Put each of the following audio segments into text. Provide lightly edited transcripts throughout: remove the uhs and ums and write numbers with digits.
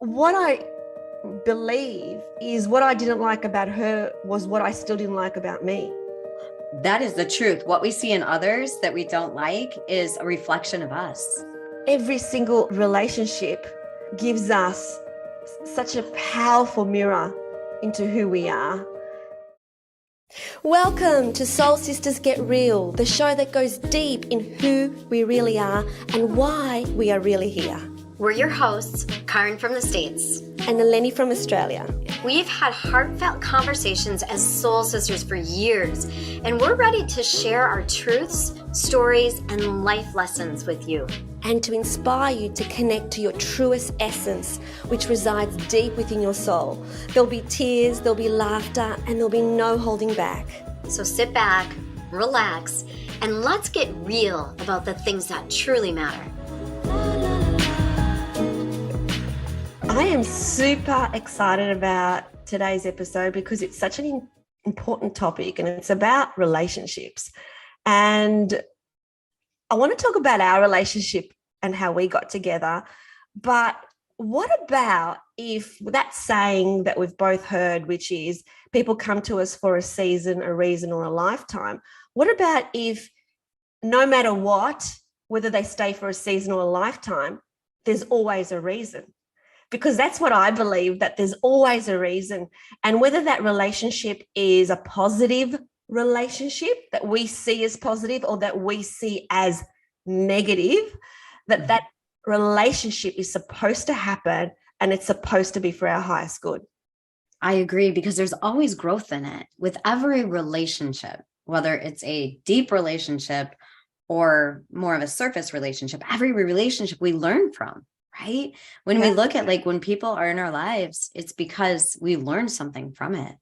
what I believe is what I didn't like about her was what I still didn't like about me. That is the truth. What we see in others that we don't like is a reflection of us. Every single relationship gives us such a powerful mirror into who we are. Welcome to Soul Sisters Get Real, the show that goes deep in who we really are and why we are really here. We're your hosts, Caryn from the States. And Eleni from Australia. We've had heartfelt conversations as soul sisters for years, and we're ready to share our truths, stories, and life lessons with you. And to inspire you to connect to your truest essence, which resides deep within your soul. There'll be tears, there'll be laughter, and there'll be no holding back. So sit back, relax, and let's get real about the things that truly matter. I am super excited about today's episode because it's such an important topic and it's about relationships. And I want to talk about our relationship and how we got together. But what about if that saying that we've both heard, which is people come to us for a season, a reason, or a lifetime? What about if no matter what, whether they stay for a season or a lifetime, there's always a reason? Because that's what I believe, that there's always a reason. And whether that relationship is a positive relationship that we see as positive or that we see as negative, that relationship is supposed to happen and it's supposed to be for our highest good. I agree, because there's always growth in it with every relationship, whether it's a deep relationship or more of a surface relationship. Every relationship we learn from. Right? When we look at when people are in our lives, it's because we learned something from it.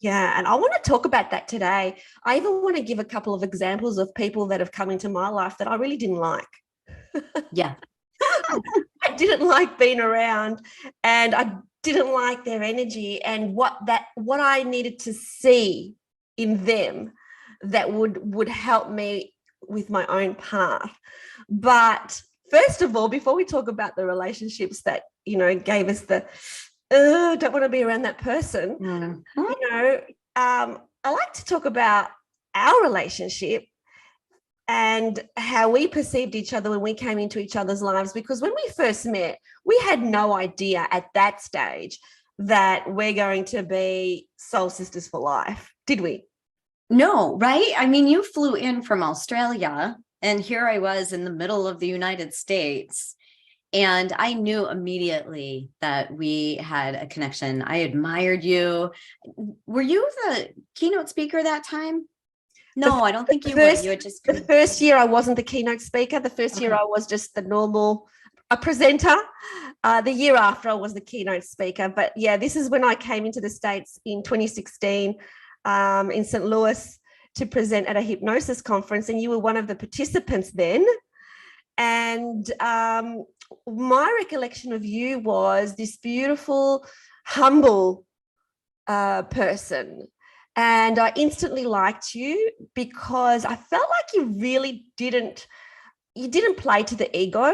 Yeah. And I want to talk about that today. I even want to give a couple of examples of people that have come into my life that I really didn't like. Yeah. I didn't like being around and I didn't like their energy and what I needed to see in them that would help me with my own path. But first of all, before we talk about the relationships that, gave us the, don't want to be around that person, I like to talk about our relationship and how we perceived each other when we came into each other's lives. Because when we first met, we had no idea at that stage that we're going to be soul sisters for life, did we? No, right? I mean, you flew in from Australia. And here I was in the middle of the United States, and I knew immediately that we had a connection. I admired you. Were you the keynote speaker that time? No, I don't think you were. You had just the first year I wasn't the keynote speaker. The first year I was just the normal presenter. The year after I was the keynote speaker. But yeah, this is when I came into the States in 2016 in St. Louis to present at a hypnosis conference, and you were one of the participants then. And my recollection of you was this beautiful, humble person. And I instantly liked you because I felt like you really didn't play to the ego,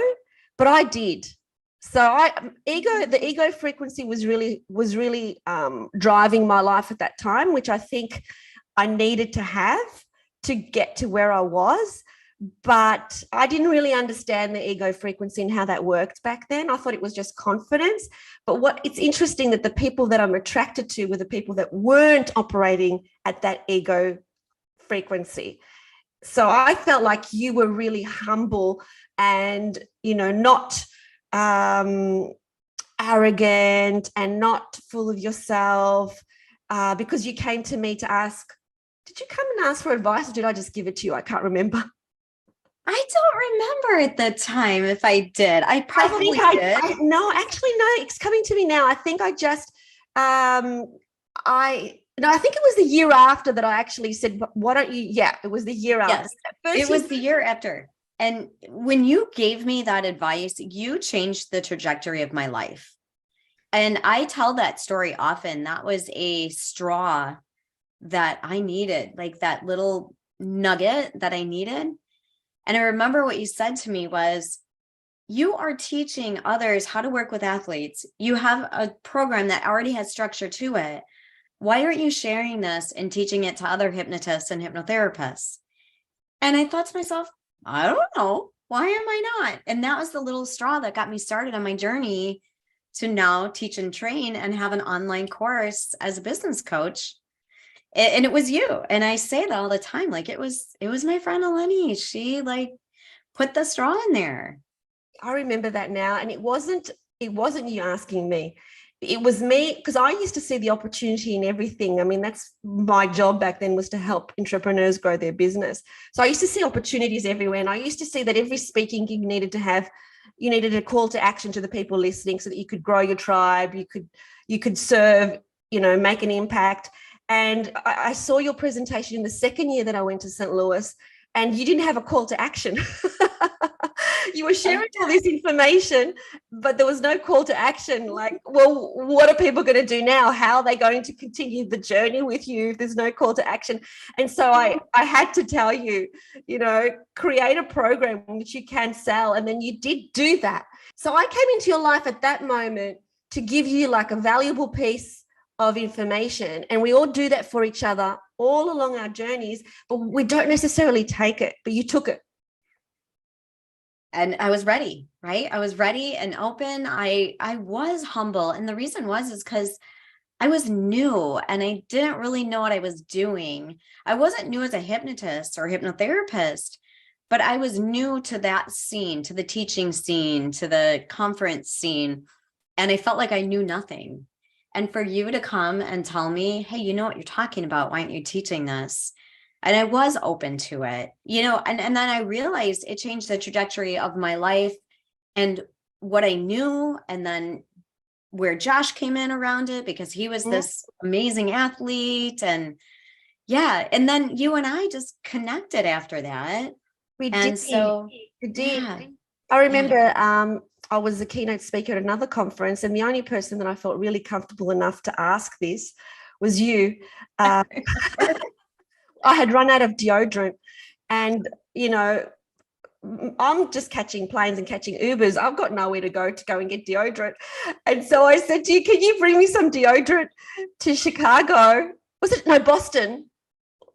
but I did. So the ego frequency was really driving my life at that time, which I think I needed to have to get to where I was, but I didn't really understand the ego frequency and how that worked back then. I thought it was just confidence. But it's interesting that the people that I'm attracted to were the people that weren't operating at that ego frequency. So I felt like you were really humble and, not arrogant and not full of yourself, because you came to me to ask, did you come and ask for advice or did I just give it to you? I can't remember. I don't remember at the time if I did. I probably did. No, it's coming to me now. I think I just, I think it was the year after that I actually said, why don't you? Yeah, it was the year after. Yes, it was the year after. And when you gave me that advice, you changed the trajectory of my life. And I tell that story often. That was a straw that I needed, like that little nugget that I needed. And I remember what you said to me was, you are teaching others how to work with athletes. You have a program that already has structure to it. Why aren't you sharing this and teaching it to other hypnotists and hypnotherapists? And I thought to myself, I don't know. Why am I not? And that was the little straw that got me started on my journey to now teach and train and have an online course as a business coach. And it was you. And I say that all the time. Like it was my friend Eleni. She like put the straw in there. I remember that now. And it wasn't you asking me. It was me, because I used to see the opportunity in everything. I mean, that's my job back then, was to help entrepreneurs grow their business. So I used to see opportunities everywhere. And I used to see that every speaking gig needed a call to action to the people listening so that you could grow your tribe, you could serve, make an impact. And I saw your presentation in the second year that I went to St. Louis, and you didn't have a call to action. You were sharing all this information, but there was no call to action. Like, well, what are people going to do now? How are they going to continue the journey with you if there's no call to action? And so I had to tell you, create a program which you can sell. And then you did do that. So I came into your life at that moment to give you like a valuable piece of information. And we all do that for each other all along our journeys, but we don't necessarily take it, but you took it. And I was ready, right? I was ready and open. I was humble. And the reason is because I was new and I didn't really know what I was doing. I wasn't new as a hypnotist or hypnotherapist, but I was new to that scene, to the teaching scene, to the conference scene. And I felt like I knew nothing. And for you to come and tell me, hey, you know what you're talking about. Why aren't you teaching this? And I was open to it, and then I realized it changed the trajectory of my life and what I knew. And then where Josh came in around it, because he was this amazing athlete. And yeah. And then you and I just connected after that. We did. Yeah. I remember I was a keynote speaker at another conference, and the only person that I felt really comfortable enough to ask this was you. I had run out of deodorant, and, I'm just catching planes and catching Ubers. I've got nowhere to go and get deodorant. And so I said to you, can you bring me some deodorant to Chicago? Was it? No, Boston.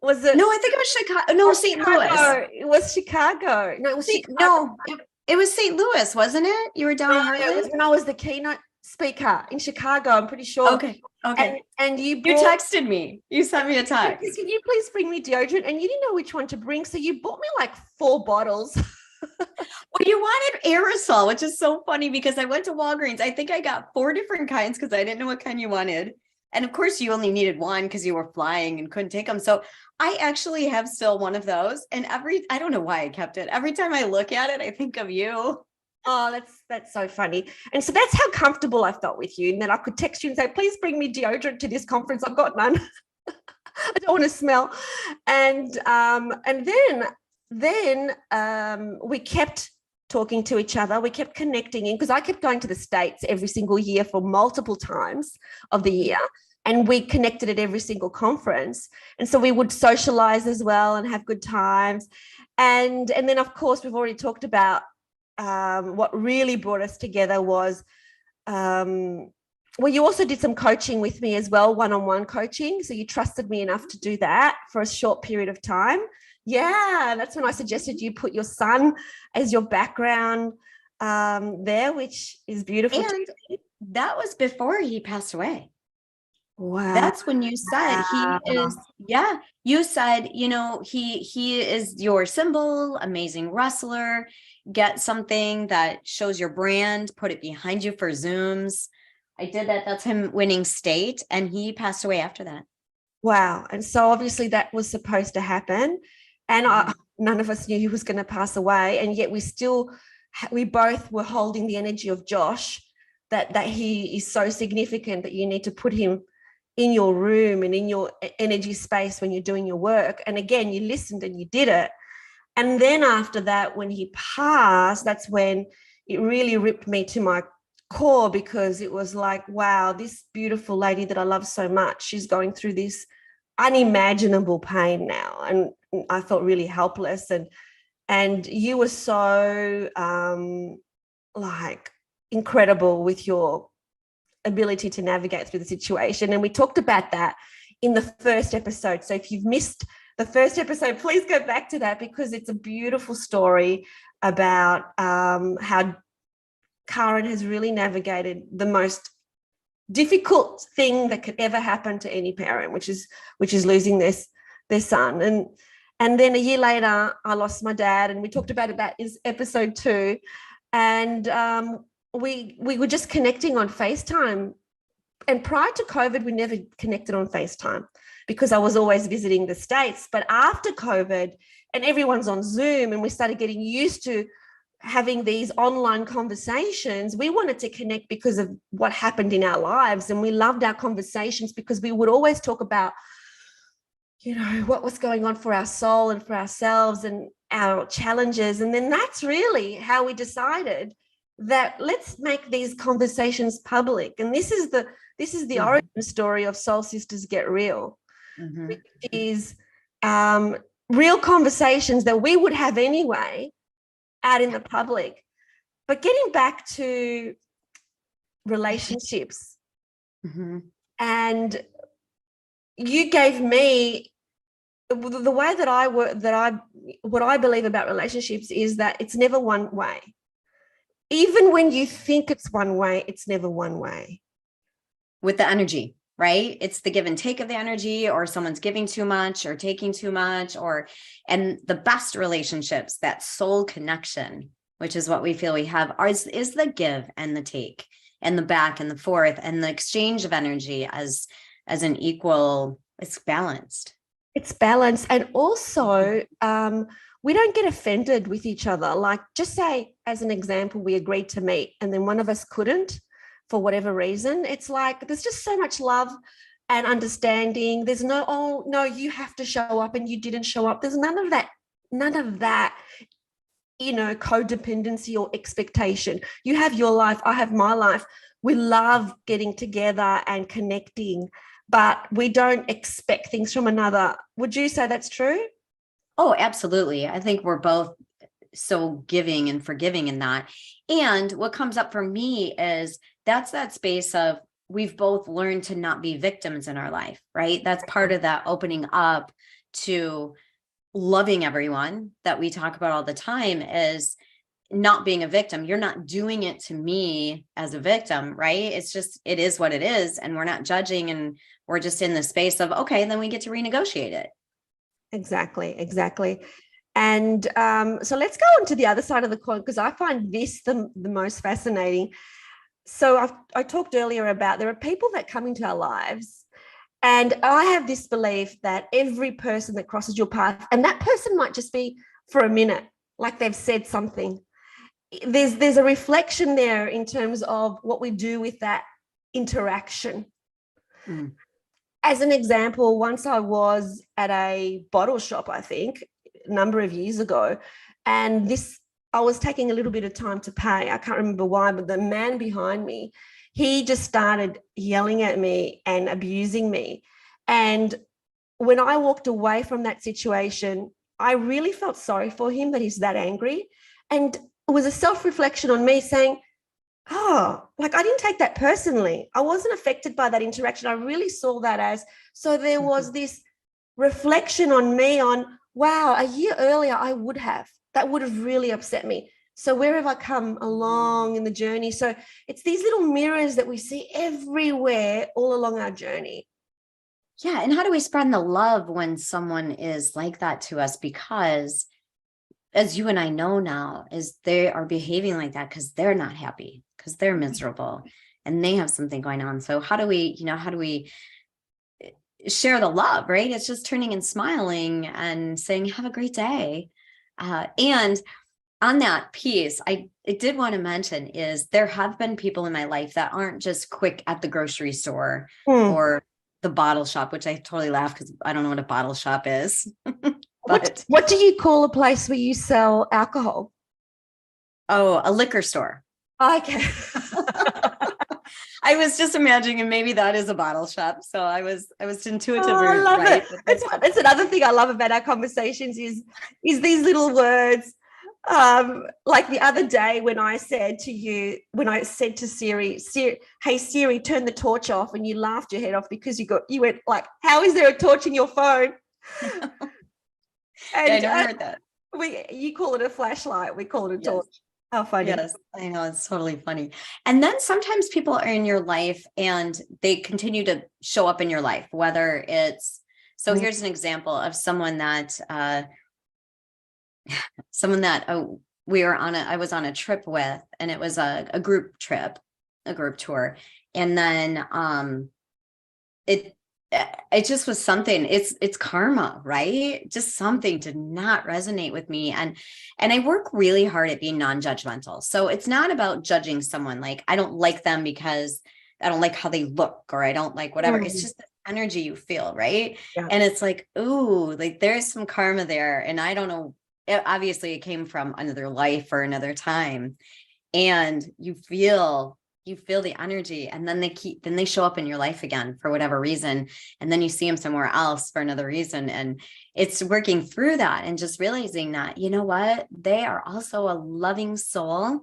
Was it? No, I think it was Chicago. No, St. Louis. It was Chicago. No, it was Chicago. No, it was St. Louis, wasn't it? You were down in Heartland? It was when I was the keynote speaker in Chicago, I'm pretty sure. Okay. And you texted me. You sent me a text. Can you please bring me deodorant? And you didn't know which one to bring, so you bought me like 4 bottles. Well, you wanted aerosol, which is so funny because I went to Walgreens. I think I got 4 different kinds because I didn't know what kind you wanted. And of course, you only needed one because you were flying and couldn't take them. So I actually have still one of those. And I don't know why I kept it. Every time I look at it, I think of you. Oh, that's so funny. And so that's how comfortable I felt with you, and that I could text you and say, please bring me deodorant to this conference. I've got none. I don't want to smell. And then we kept talking to each other. We kept connecting in, because I kept going to the States every single year for multiple times of the year. And we connected at every single conference. And so we would socialize as well and have good times. And then, of course, we've already talked about what really brought us together was, you also did some coaching with me as well, one-on-one coaching. So you trusted me enough to do that for a short period of time. Yeah, that's when I suggested you put your son as your background there, which is beautiful. And that was before he passed away. Wow. That's when you said he is, you said, he is your symbol, amazing wrestler. Get something that shows your brand, put it behind you for Zooms. I did that. That's him winning state. And he passed away after that. Wow. And so obviously that was supposed to happen. And none of us knew he was going to pass away. And yet we both were holding the energy of Josh, that he is so significant that you need to put him in your room and in your energy space when you're doing your work. And again, you listened and you did it. And then after that, when he passed, that's when it really ripped me to my core, because it was like, wow, this beautiful lady that I love so much, she's going through this unimaginable pain now. And I felt really helpless. And you were so like incredible with your ability to navigate through the situation. And we talked about that in the first episode. So if you've missed the first episode, please go back to that, because it's a beautiful story about how Caryn has really navigated the most difficult thing that could ever happen to any parent, which is losing their son. And then a year later, I lost my dad, and we talked about that in episode 2. And we were just connecting on FaceTime. And prior to COVID, we never connected on FaceTime because I was always visiting the States. But after COVID, and everyone's on Zoom, and we started getting used to having these online conversations, we wanted to connect because of what happened in our lives. And we loved our conversations because we would always talk about, you know, what was going on for our soul and for ourselves and our challenges. And then that's really how we decided that let's make these conversations public. And this is the origin story of Soul Sisters Get Real, which is real conversations that we would have anyway out in the public. But getting back to relationships, and you gave me the way that I work, what I believe about relationships is that it's never one way. Even when you think it's one way, it's never one way. With the energy, right? It's the give and take of the energy, or someone's giving too much or taking too much, and the best relationships, that soul connection, which is what we feel we have, is the give and the take and the back and the forth and the exchange of energy as an equal. It's balanced. It's balanced. And also, we don't get offended with each other. Like, just say, as an example, we agreed to meet and then one of us couldn't for whatever reason. It's like, there's just so much love and understanding. There's no, oh, no, you have to show up and you didn't show up. There's none of that, you know, codependency or expectation. You have your life, I have my life. We love getting together and connecting, but we don't expect things from another. Would you say that's true? Oh, absolutely. I think we're both so giving and forgiving in that. And what comes up for me is that's that space of, we've both learned to not be victims in our life, right? That's part of that opening up to loving everyone that we talk about all the time, is not being a victim. You're not doing it to me as a victim, right? It's just, it is what it is. And we're not judging, and we're just in the space of, okay, then we get to renegotiate it. Exactly. And so let's go on to the other side of the coin, because I find this the most fascinating. So I talked earlier about, there are people that come into our lives, and I have this belief that every person that crosses your path, and that person might just be for a minute, like they've said something, there's a reflection there in terms of what we do with that interaction. As an example, once I was at a bottle shop, I think, a number of years ago, and I was taking a little bit of time to pay. I can't remember why, but the man behind me, he just started yelling at me and abusing me. And when I walked away from that situation, I really felt sorry for him that he's that angry. And it was a self-reflection on me saying, oh, like, I didn't take that personally. I wasn't affected by that interaction. I really saw that as, so there was this reflection on me on, wow, a year earlier, that would have really upset me. So where have I come along in the journey? So it's these little mirrors that we see everywhere all along our journey. Yeah. And how do we spread the love when someone is like that to us? Because as you and I know now, is they are behaving like that because they're not happy, because they're miserable and they have something going on. So how do we share the love, right? It's just turning and smiling and saying, have a great day. And on that piece, I did want to mention is there have been people in my life that aren't just quick at the grocery store or the bottle shop, which I totally laugh because I don't know what a bottle shop is. But what do you call a place where you sell alcohol? Oh, a liquor store. Okay. I was just imagining, and maybe that is a bottle shop. So I was intuitively I love right. it. It's another thing I love about our conversations is these little words. Like the other day when I said to Siri, hey Siri, turn the torch off, and you laughed your head off because you went like, how is there a torch in your phone? And I never heard that. You call it a flashlight, we call it a torch. How funny. Yes, I know, it's totally funny. And then sometimes people are in your life and they continue to show up in your life, whether it's, so here's an example of someone that I was on a trip with, and it was a group trip, a group tour. And then it just was something, it's karma, right? Just something did not resonate with me. And I work really hard at being non-judgmental. So it's not about judging someone. Like, I don't like them because I don't like how they look, or I don't like whatever. It's just the energy you feel, right? Yeah. And it's like, ooh, like there's some karma there. And I don't know, obviously it came from another life or another time. And you feel the energy, and then they show up in your life again for whatever reason. And then you see them somewhere else for another reason. And it's working through that and just realizing that, you know what, they are also a loving soul.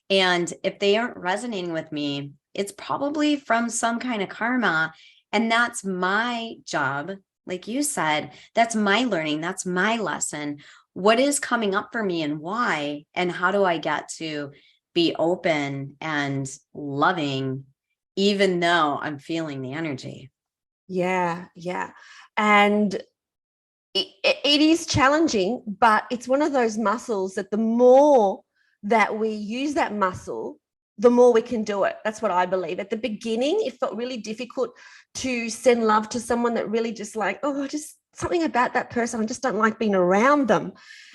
And if they aren't resonating with me, it's probably from some kind of karma. And that's my job. Like you said, that's my learning. That's my lesson. What is coming up for me and why? And how do I get to be open and loving, even though I'm feeling the energy? Yeah. And it is challenging, but it's one of those muscles that the more that we use that muscle, the more we can do it. That's what I believe. At the beginning, it felt really difficult to send love to someone that really just like, oh, just something about that person, I just don't like being around them.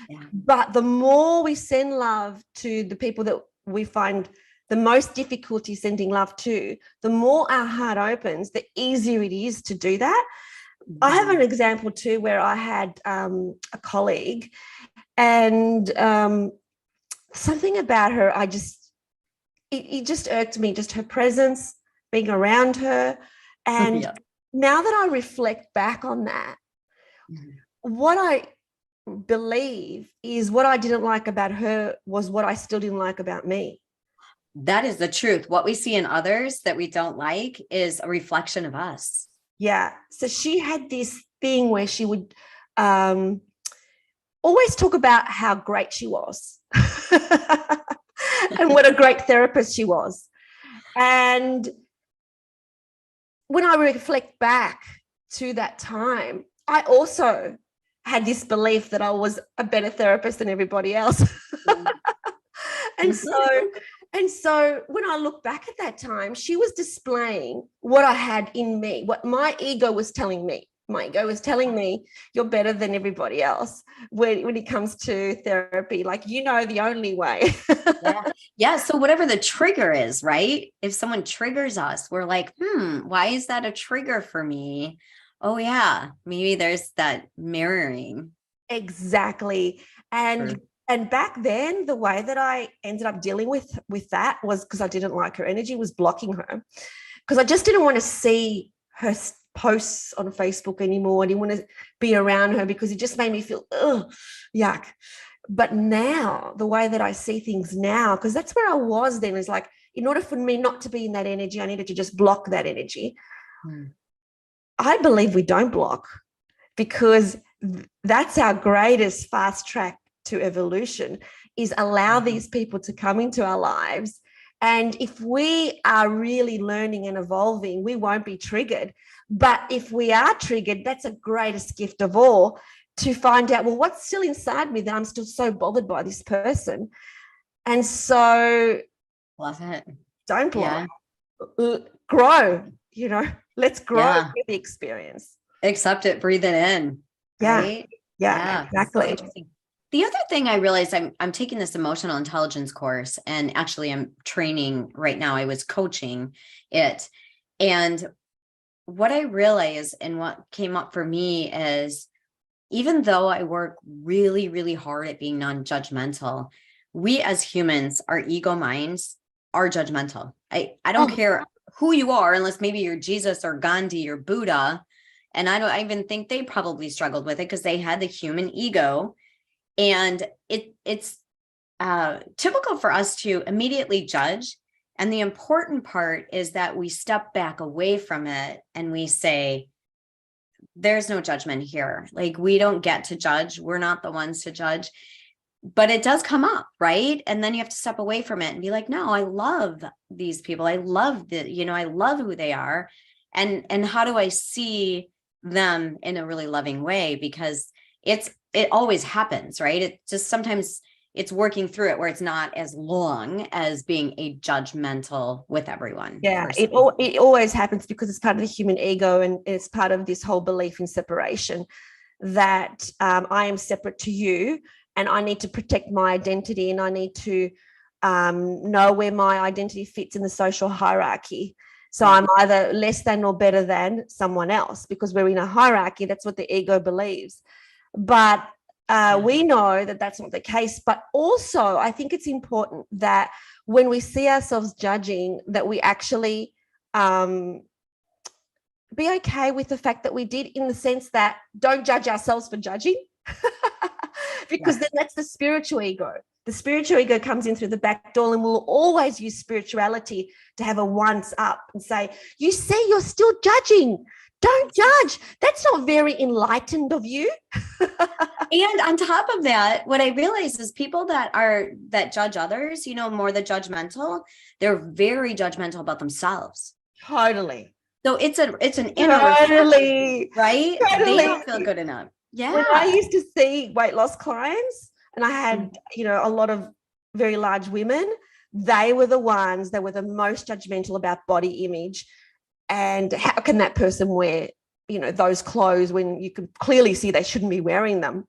Yeah. But the more we send love to the people that we find the most difficulty sending love to, the more our heart opens, the easier it is to do that. Mm-hmm. I have an example too, where I had a colleague, and something about her, it just irked me, just her presence, being around her. And yeah. Now that I reflect back on that, what I believe is what I didn't like about her was what I still didn't like about me. That is the truth. What we see in others that we don't like is a reflection of us. Yeah. So she had this thing where she would always talk about how great she was and what a great therapist she was. And when I reflect back to that time, I also had this belief that I was a better therapist than everybody else. And so when I look back at that time, she was displaying what I had in me, what my ego was telling me. My ego was telling me, you're better than everybody else when it comes to therapy. Like, you know, the only way. Yeah. So whatever the trigger is, right? If someone triggers us, we're like, why is that a trigger for me? Oh yeah, maybe there's that mirroring. Exactly. And back then, the way that I ended up dealing with that was because I didn't like her energy, was blocking her, because I just didn't want to see her posts on Facebook anymore. I didn't want to be around her because it just made me feel, yuck. But now, the way that I see things now, because that's where I was then, is like, in order for me not to be in that energy, I needed to just block that energy. I believe we don't block, because that's our greatest fast track to evolution, is allow these people to come into our lives. And if we are really learning and evolving, we won't be triggered. But if we are triggered, that's the greatest gift of all, to find out, well, what's still inside me that I'm still so bothered by this person. And so love it. Don't block. Yeah. Grow, let's grow with the experience. Accept it, breathe it in. Yeah. Right? Yeah, exactly. So the other thing I realized, I'm taking this emotional intelligence course, and actually I'm training right now. I was coaching it. And what I realized and what came up for me is, even though I work really, really hard at being non-judgmental, we as humans, our ego minds are judgmental. I don't care who you are, unless maybe you're Jesus or Gandhi or Buddha. And I even think they probably struggled with it because they had the human ego. And it's typical for us to immediately judge. And the important part is that we step back away from it and we say, there's no judgment here. Like, we don't get to judge. We're not the ones to judge. But it does come up, right? And then you have to step away from it and be like, no, I love these people. I love I love who they are. And how do I see them in a really loving way? Because it always happens, right? It just sometimes it's working through it where it's not as long as being a judgmental with everyone. Yeah, it always happens because it's part of the human ego, and it's part of this whole belief in separation, that I am separate to you and I need to protect my identity, and I need to know where my identity fits in the social hierarchy. So I'm either less than or better than someone else, because we're in a hierarchy. That's what the ego believes. But we know that that's not the case. But also, I think it's important that when we see ourselves judging, that we actually be okay with the fact that we did, in the sense that don't judge ourselves for judging. Because then that's the spiritual ego. The spiritual ego comes in through the back door and will always use spirituality to have a once up and say, you see, you're still judging. Don't judge. That's not very enlightened of you. And on top of that, what I realize is people that judge others, more the judgmental, they're very judgmental about themselves. Totally. So it's an inner reflection, right? Totally. They don't feel good enough. Yeah. When I used to see weight loss clients, and I had, a lot of very large women, they were the ones that were the most judgmental about body image. And how can that person wear, those clothes when you can clearly see they shouldn't be wearing them,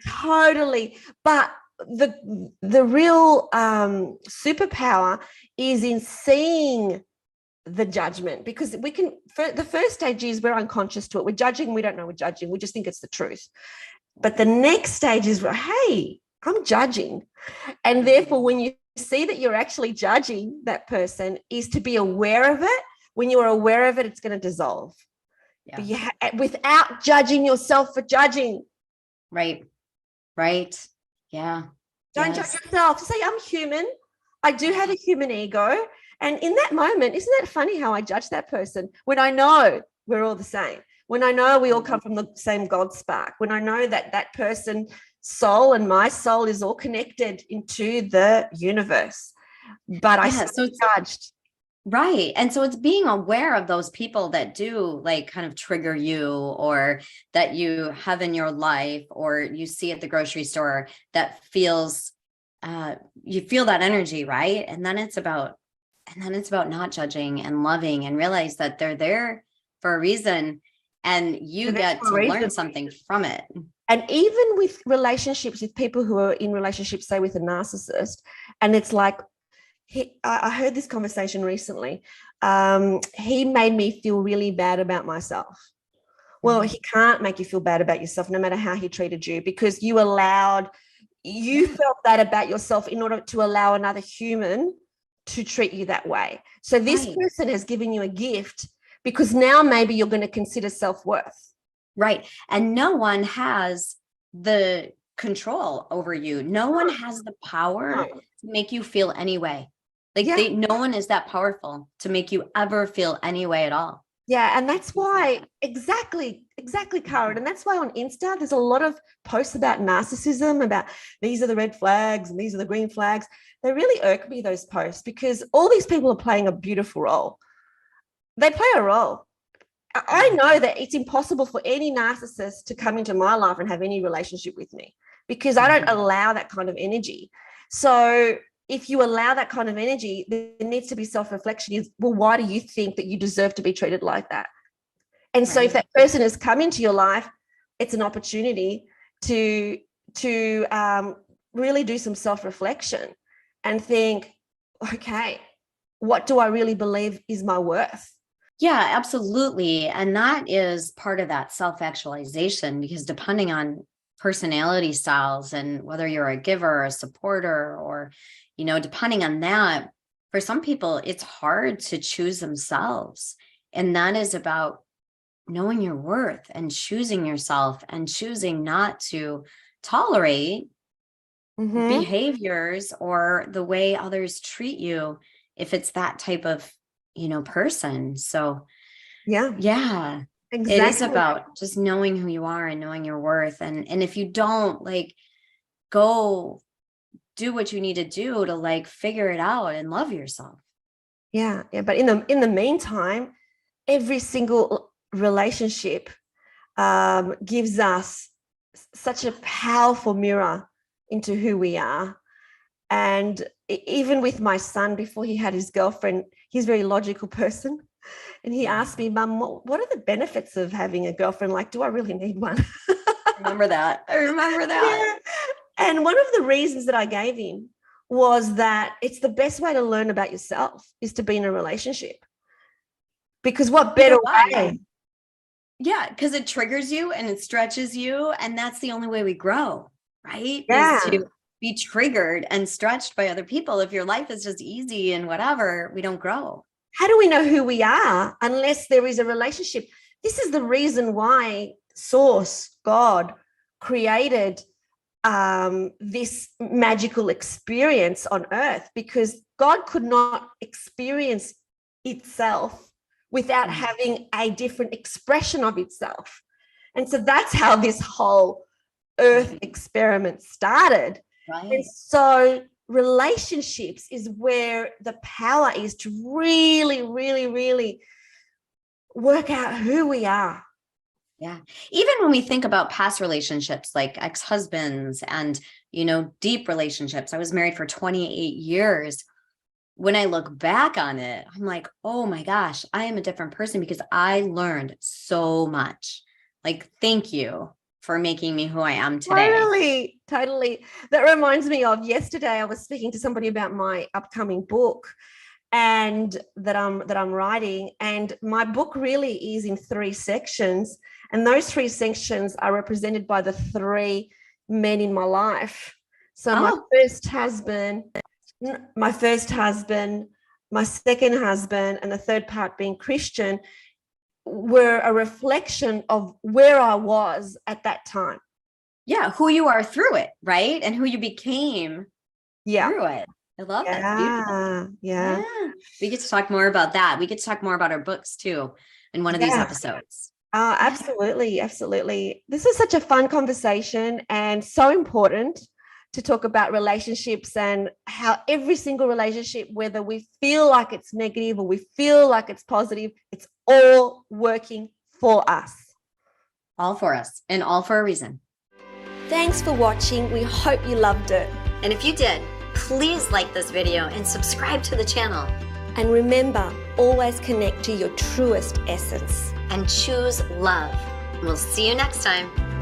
Totally. But the real superpower is in seeing the judgment, because the first stage is we're unconscious to it. We're judging. We don't know we're judging. We just think it's the truth. But the next stage is, hey, I'm judging. And therefore, when you see that you're actually judging that person, is to be aware of it. When you're aware of it, it's going to dissolve. Yeah. But without judging yourself for judging. Right. Yeah. Don't judge yourself. Say, I'm human. I do have a human ego. And in that moment, isn't that funny how I judge that person when I know we're all the same? When I know we all come from the same God spark, when I know that person's soul and my soul is all connected into the universe, but I still judged. Right. And so it's being aware of those people that do like kind of trigger you, or that you have in your life, or you see at the grocery store that feels, you feel that energy, right? And then it's about not judging and loving, and realize that they're there for a reason, and you get to learn something from it. And even with relationships, with people who are in relationships, say with a narcissist, and it's like, I heard this conversation recently. He made me feel really bad about myself. Well, he can't make you feel bad about yourself, no matter how he treated you, because you felt that about yourself in order to allow another human to treat you that way. So this person has given you a gift, because now maybe you're going to consider self-worth. Right. And no one has the control over you. No one has the power to make you feel any way. Like no one is that powerful to make you ever feel any way at all. Yeah. And that's why, exactly, Caryn. And that's why on Insta, there's a lot of posts about narcissism, about these are the red flags and these are the green flags. They really irk me, those posts, because all these people are playing a beautiful role. They play a role. I know that it's impossible for any narcissist to come into my life and have any relationship with me, because I don't allow that kind of energy. So if you allow that kind of energy, there needs to be self-reflection. Is, well, why do you think that you deserve to be treated like that? And so if that person has come into your life, it's an opportunity to really do some self-reflection and think, okay, what do I really believe is my worth? Yeah, absolutely. And that is part of that self-actualization, because depending on personality styles and whether you're a giver or a supporter, or, depending on that, for some people, it's hard to choose themselves. And that is about knowing your worth and choosing yourself, and choosing not to tolerate behaviors or the way others treat you if it's that type of, person. So yeah, exactly. it is about just knowing who you are and knowing your worth. And if you don't, like, go do what you need to do to, like, figure it out and love yourself. Yeah. But in the meantime, every single relationship gives us such a powerful mirror into who we are. And even with my son, before he had his girlfriend, he's a very logical person. And he asked me, Mum, what are the benefits of having a girlfriend? Like, do I really need one? I remember that. Yeah. And one of the reasons that I gave him was that it's the best way to learn about yourself is to be in a relationship. Because what better way? Yeah, because it triggers you and it stretches you. And that's the only way we grow, right? Yeah. Is to be triggered and stretched by other people. If your life is just easy and whatever, we don't grow. How do we know who we are unless there is a relationship? This is the reason why Source, God, created this magical experience on earth, because God could not experience itself without having a different expression of itself. And so that's how this whole earth experiment started. Right. And so relationships is where the power is to really, really, really work out who we are. Yeah. Even when we think about past relationships, like ex-husbands and, deep relationships, I was married for 28 years. When I look back on it, I'm like, oh my gosh, I am a different person because I learned so much. Like, thank you for making me who I am today. Totally. That reminds me of yesterday, I was speaking to somebody about my upcoming book and that I'm writing. And my book really is in 3 sections. And those 3 sections are represented by the 3 men in my life. So my first husband, my second husband, and the third part being Christian, were a reflection of where I was at that time. Yeah, who you are through it, right? And who you became through it. I love that. It's beautiful. Yeah. We get to talk more about that. We get to talk more about our books too in one of these episodes. Absolutely. This is such a fun conversation and so important to talk about relationships and how every single relationship, whether we feel like it's negative or we feel like it's positive, it's all working for us. All for us and all for a reason. Thanks for watching. We hope you loved it. And if you did, please like this video and subscribe to the channel. And remember, always connect to your truest essence. And choose love. We'll see you next time.